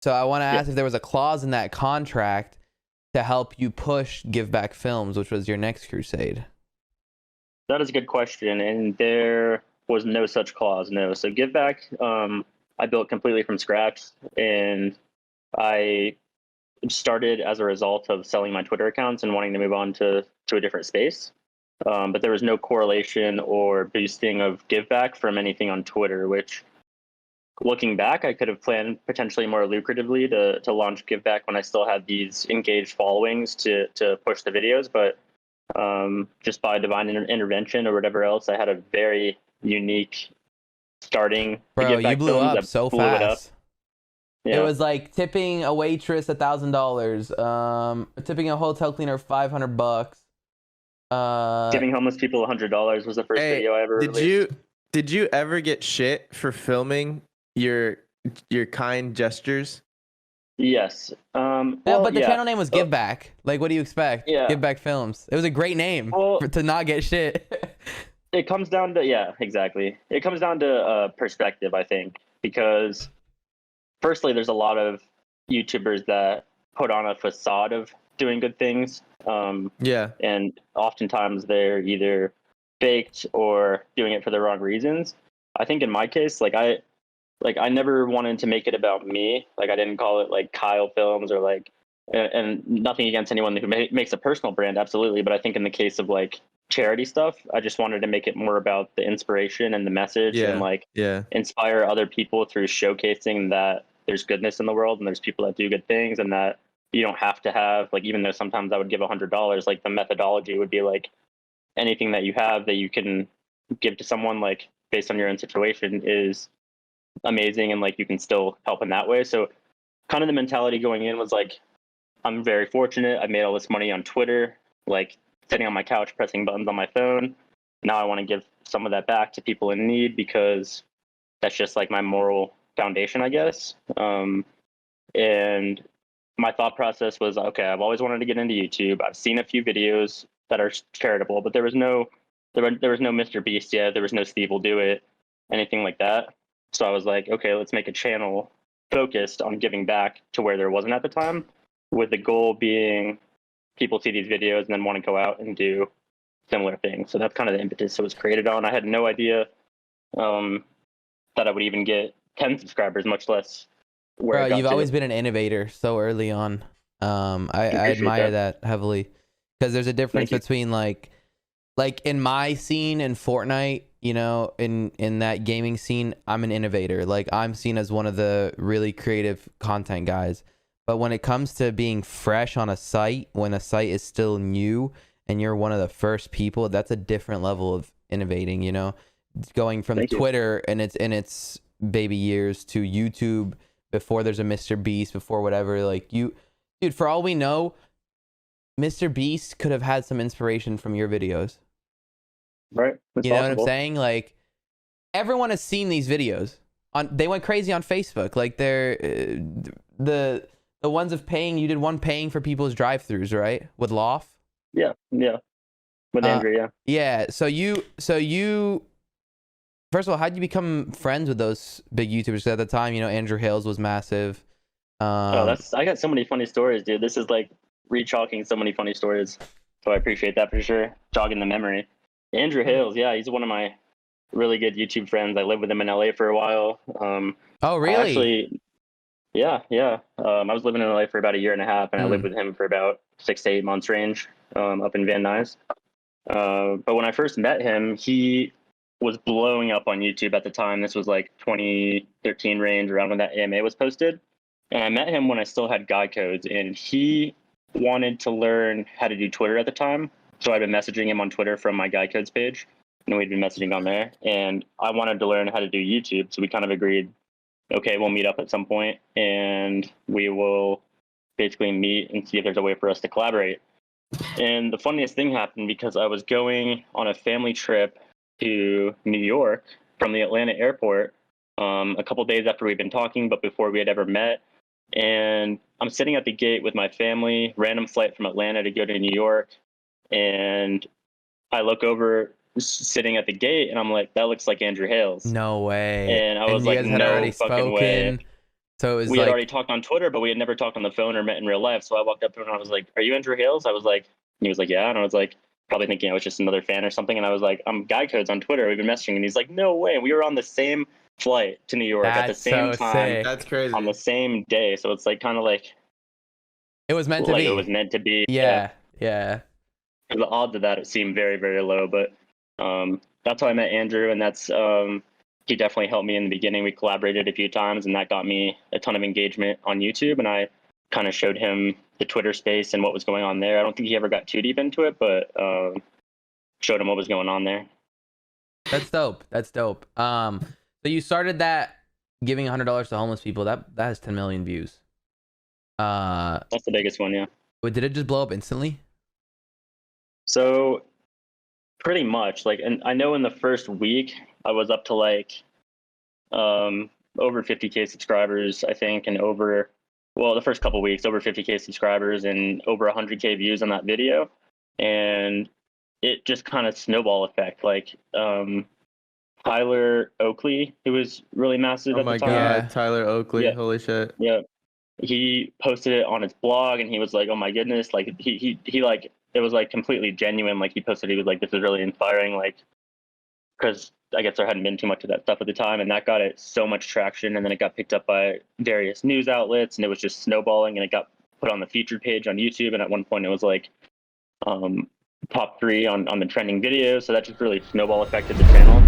So I want to ask if there was a clause in that contract to help you push Give Back Films, which was your next crusade. That is a good question, and there was no such clause. No. So Give Back, I built completely from scratch, and I started as a result of selling my Twitter accounts and wanting to move on to a different space. But there was no correlation or boosting of Give Back from anything on Twitter, which, looking back, I could have planned potentially more lucratively to launch Give Back when I still had these engaged followings to push the videos. But just by divine intervention or whatever else, I had a very unique starting. Bro, you blew up so fast. Yeah. It was like tipping a waitress $1,000, tipping a hotel cleaner $500. Giving homeless people $100 was the first video I ever released. Did you ever get shit for filming your kind gestures? Yes. Well, but the channel name was Give Back. Like, what do you expect? Yeah. Give Back Films. It was a great name to not get shit. It comes down to, exactly. It comes down to perspective, I think, because firstly, there's a lot of YouTubers that put on a facade of doing good things. And oftentimes they're either faked or doing it for the wrong reasons. I think in my case, I never wanted to make it about me. Like, I didn't call it like Kyle Films or like, and nothing against anyone who makes a personal brand, absolutely. But I think in the case of like charity stuff, I just wanted to make it more about the inspiration and the message and inspire other people through showcasing that there's goodness in the world and there's people that do good things, and that you don't have to have, like, even though sometimes I would give $100, like the methodology would be like anything that you have that you can give to someone, like based on your own situation, is amazing, and like you can still help in that way. So kind of the mentality going in was like, I'm very fortunate. I made all this money on Twitter, like sitting on my couch pressing buttons on my phone. Now I want to give some of that back to people in need, because that's just like my moral foundation, I guess. And my thought process was, okay, I've always wanted to get into YouTube. I've seen a few videos that are charitable, but there was no Mr. Beast yet. There was no Steve Will Do It, anything like that. So I was like, okay, let's make a channel focused on giving back to where there wasn't at the time, with the goal being people see these videos and then want to go out and do similar things. So that's kind of the impetus it was created on. I had no idea that I would even get 10 subscribers, much less where Bro, you've always been an innovator so early on. I admire that heavily, because there's a difference between like in my scene in Fortnite, you know, in that gaming scene, I'm an innovator. Like, I'm seen as one of the really creative content guys. But when it comes to being fresh on a site, when a site is still new and you're one of the first people, that's a different level of innovating, you know? Going from Twitter and its baby years to YouTube before there's a Mr. Beast, before whatever, like dude, for all we know, Mr. Beast could have had some inspiration from your videos. Right. You know what I'm saying? Like, everyone has seen these videos. They went crazy on Facebook. Like, they're the ones of paying. You did one paying for people's drive-throughs, right? With Loft. Yeah. With Andrew, yeah. Yeah. So you. First of all, how'd you become friends with those big YouTubers at the time? You know, Andrew Hales was massive. I got so many funny stories, dude. This is like re-chalking so many funny stories. So I appreciate that for sure. Jogging the memory. Andrew Hales, yeah, he's one of my really good YouTube friends. I lived with him in LA for a while. Oh, really? Yeah. I was living in LA for about a year and a half, and I lived with him for about 6 to 8 months range, up in Van Nuys. But when I first met him, he was blowing up on YouTube at the time. This was like 2013 range, around when that AMA was posted. And I met him when I still had guide codes, and he wanted to learn how to do Twitter at the time. So I'd been messaging him on Twitter from my guide codes page, and we'd been messaging on there. And I wanted to learn how to do YouTube. So we kind of agreed, okay, we'll meet up at some point and we will basically meet and see if there's a way for us to collaborate. And the funniest thing happened, because I was going on a family trip to New York from the Atlanta airport a couple days after we'd been talking, but before we had ever met. And I'm sitting at the gate with my family, random flight from Atlanta to go to New York. And I look over, sitting at the gate, and I'm like, that looks like Andrew Hales. No way. And I was like, no fucking way. So it was we had like, already talked on Twitter, but we had never talked on the phone or met in real life. So I walked up to him and I was like, "Are you Andrew Hales?" I was like, and he was like, "Yeah," and I was like, probably thinking I was just another fan or something. And I was like, "I'm Guy Codes on Twitter. We've been messaging," and he's like, "No way." We were on the same flight to New York at the that's same so time sick. That's crazy. on the same day. So it's like kind of like It was meant to be. it was meant to be. Yeah. The odds of that seem very, very low, but that's how I met Andrew, and that's he definitely helped me in the beginning. We collaborated a few times, and that got me a ton of engagement on YouTube, and I kind of showed him the Twitter space and what was going on there. I don't think he ever got too deep into it, but showed him what was going on there. That's dope. So you started that giving $100 to homeless people. That has 10 million views. That's the biggest one, yeah. But did it just blow up instantly? So pretty much, like, and I know in the first week I was up to like over 50K subscribers, I think, and the first couple weeks over 50K subscribers and over 100K views on that video, and it just kind of snowball effect. Like Tyler Oakley, who was really massive Oh at my the time. god, Yeah. Tyler Oakley, Yeah. holy shit. Yeah, he posted it on his blog, and he was like, "Oh my goodness!" Like he like, it was like completely genuine. Like he posted, he was like, "This is really inspiring." Like, because I guess there hadn't been too much of that stuff at the time, and that got it so much traction. And then it got picked up by various news outlets, and it was just snowballing. And it got put on the featured page on YouTube, and at one point it was like top 3 on the trending videos. So that just really snowball affected the channel.